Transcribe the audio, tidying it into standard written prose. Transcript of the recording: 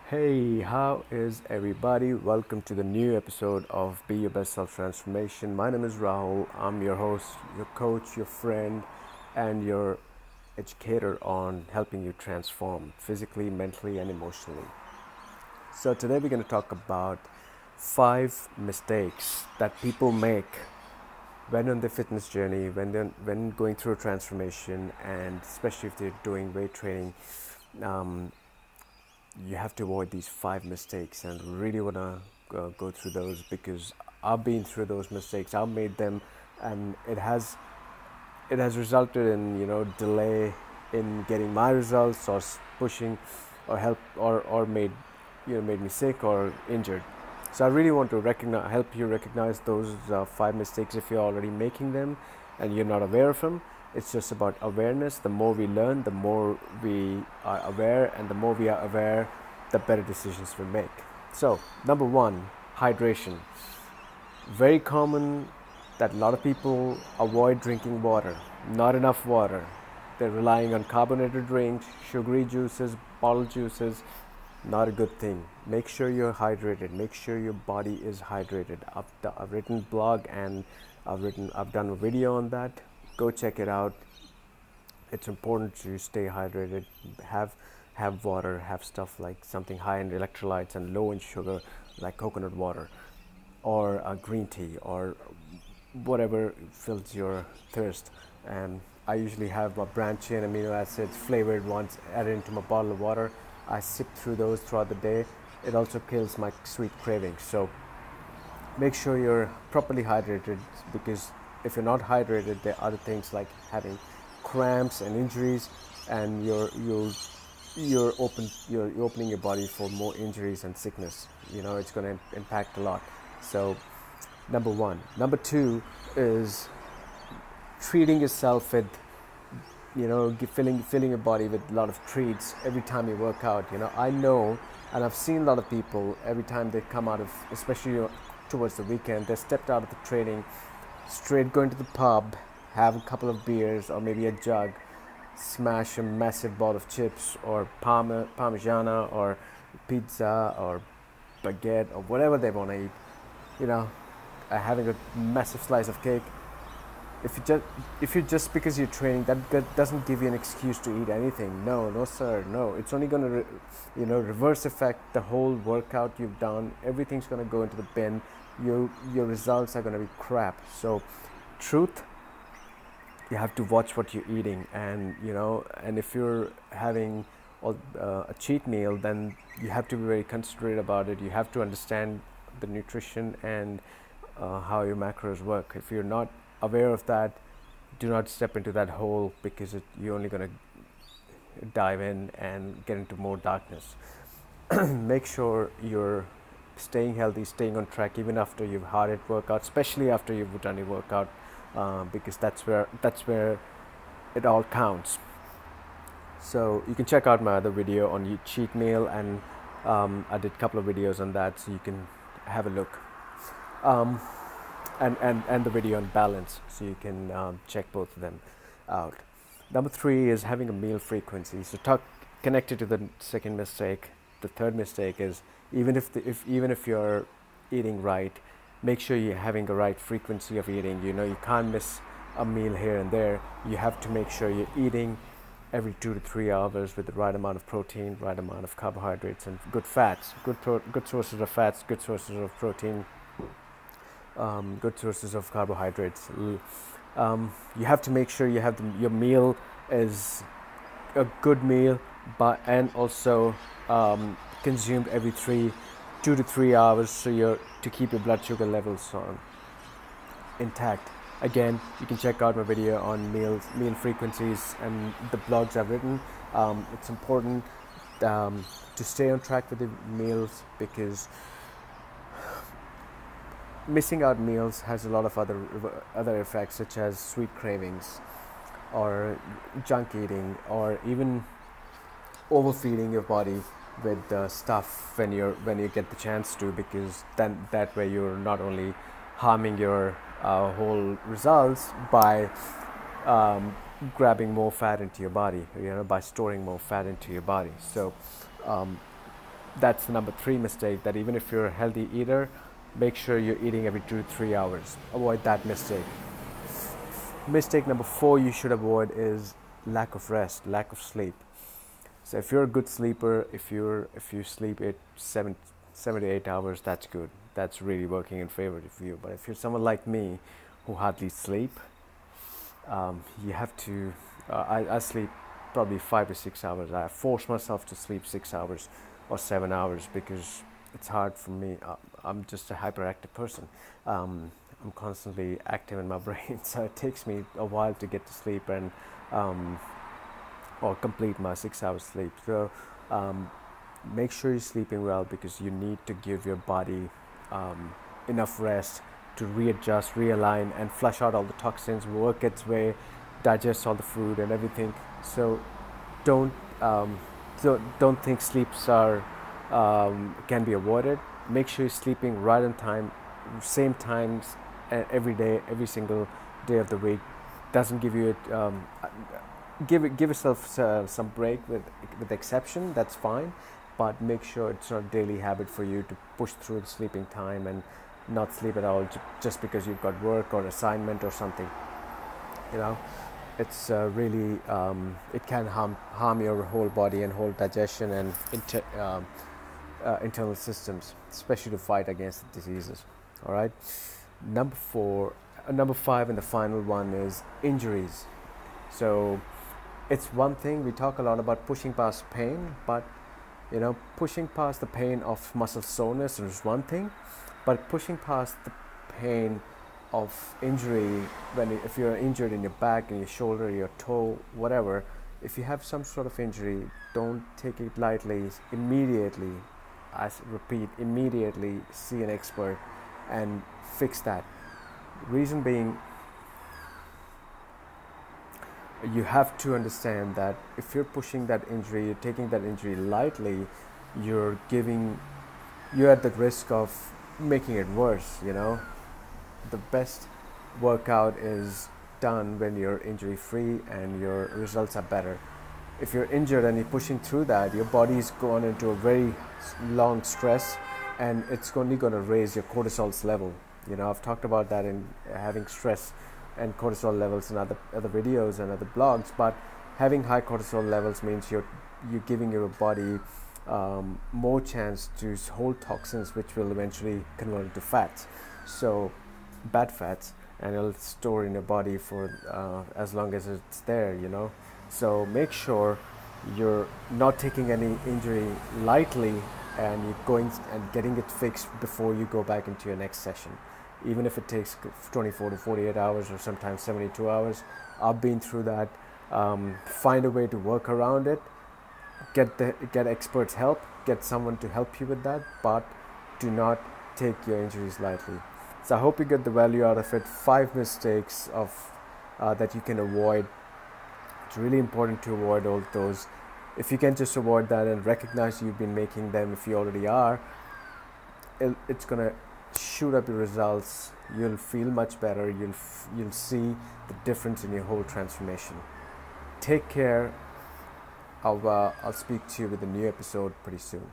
Hey, how is everybody? Welcome to the new episode of Be Your Best Self Transformation. My name is Rahul. I'm your host, your coach, your friend, and your educator on helping you transform physically, mentally, and emotionally. So, today we're going to talk about 5 mistakes that people make when on their fitness journey, when going through a transformation, and especially if they're doing weight training. Um, you have to avoid these 5 mistakes and really want to go through those because I've been through those mistakes. I've made them, and it has resulted in delay in getting my results, or pushing or help, or made me sick or injured. So I really want to help you recognize those 5 mistakes if you're already making them and you're not aware of them. It's just about awareness. The more we learn, the more we are aware, and the more we are aware, the better decisions we make. So, number one, hydration. Very common that a lot of people avoid drinking water, not enough water. They're relying on carbonated drinks, sugary juices, bottled juices. Not a good thing. Make sure you're hydrated. Make sure your body is hydrated. I've written blog, and I've done a video on that. Go check it out. It's important to stay hydrated. Have water. Have stuff like something high in electrolytes and low in sugar, like coconut water, or green tea, or whatever fills your thirst. And I usually have a branchy and amino acids flavored ones added into my bottle of water. I sip through those throughout the day. It also kills my sweet cravings. So make sure you're properly hydrated, because if you're not hydrated, there are other things like having cramps and injuries, and you're opening your body for more injuries and sickness. It's going to impact a lot. So number one. Number two is treating yourself with filling your body with a lot of treats every time you work out. I know, and I've seen a lot of people every time they come out of, especially towards the weekend, they stepped out of the training, straight going to the pub, have a couple of beers or maybe a jug, smash a massive ball of chips or parmigiana or pizza or baguette or whatever they want to eat. you know Having a massive slice of cake. If you just because you're training, that doesn't give you an excuse to eat anything. No, no, sir, no. It's only going to reverse effect the whole workout you've done. Everything's going to go into the bin. Your results are going to be crap. So truth, you have to watch what you're eating, and if you're having a cheat meal, then you have to be very considerate about it. You have to understand the nutrition and how your macros work. If you're not aware of that, do not step into that hole, because you're only going to dive in and get into more darkness. Make sure you're staying healthy, staying on track, even after you've had it workout, especially after you've done your workout, because that's where it all counts. So you can check out my other video on cheat meal, and I did a couple of videos on that, so you can have a look. Um, and the video on balance, so you can check both of them out. Number three is having a meal frequency. So connected to the second mistake. The third mistake is, even if you're eating right, make sure you're having a right frequency of eating. You can't miss a meal here and there. You have to make sure you're eating every 2 to 3 hours with the right amount of protein, right amount of carbohydrates, and good fats, good sources of fats, good sources of protein, good sources of carbohydrates. You have to make sure your meal is a good meal, and also consumed every 2 to 3 hours, so to keep your blood sugar levels intact. Again, you can check out my video on meal frequencies and the blogs I've written. It's important to stay on track with the meals, because missing out meals has a lot of other effects, such as sweet cravings, or junk eating, or even overfeeding your body with stuff when you get the chance to, because then that way you're not only harming your whole results by grabbing more fat into your body, by storing more fat into your body. So That's the number three mistake, that even if you're a healthy eater, make sure you're eating every 2 to 3 hours. Avoid that mistake. Mistake number four you should avoid is lack of rest, lack of sleep. So if you're a good sleeper, if you sleep 7 to 8 hours, that's good. That's really working in favor of you. But if you're someone like me who hardly sleep, you have to. I sleep probably 5 to 6 hours. I force myself to sleep 6 hours or 7 hours because it's hard for me. I'm just a hyperactive person. I'm constantly active in my brain, so it takes me a while to get to sleep and or complete my 6 hours sleep. So make sure you're sleeping well, because you need to give your body enough rest to readjust, realign, and flush out all the toxins, work its way, digest all the food and everything. So don't don't think sleeps are can be avoided. Make sure you're sleeping right on time, same times every day, every single day of the week. Doesn't give you it. Give yourself some break with exception. That's fine, but make sure it's not a daily habit for you to push through the sleeping time and not sleep at all just because you've got work or assignment or something. You know, it's really it can harm your whole body and whole digestion and internal systems, especially to fight against the diseases. All right. Number five, and the final one is injuries. So it's one thing, we talk a lot about pushing past pain, but pushing past the pain of muscle soreness is one thing, but pushing past the pain of injury, if you're injured in your back, in your shoulder, your toe, whatever, if you have some sort of injury, don't take it lightly. Immediately, I repeat, immediately see an expert and fix that. Reason being, you have to understand that if you're pushing that injury, you're taking that injury lightly, you're at the risk of making it worse. The best workout is done when you're injury free and your results are better. If you're injured and you're pushing through that, your body's gone into a very long stress, and it's only going to raise your cortisol's level. I've talked about that in having stress and cortisol levels in other videos and other blogs, but having high cortisol levels means you're giving your body more chance to hold toxins, which will eventually convert into fats, so bad fats, and it'll store in your body for as long as it's there. So make sure you're not taking any injury lightly, and you're going and getting it fixed before you go back into your next session, even if it takes 24 to 48 hours or sometimes 72 hours. I've been through that. Find a way to work around it. Get experts help. Get someone to help you with that, but do not take your injuries lightly. So I hope you get the value out of it. 5 mistakes that you can avoid. It's really important to avoid all those. If you can just avoid that and recognize you've been making them, if you already are, it's gonna shoot up your results. You'll feel much better. You'll see the difference in your whole transformation. Take care. I'll speak to you with a new episode pretty soon.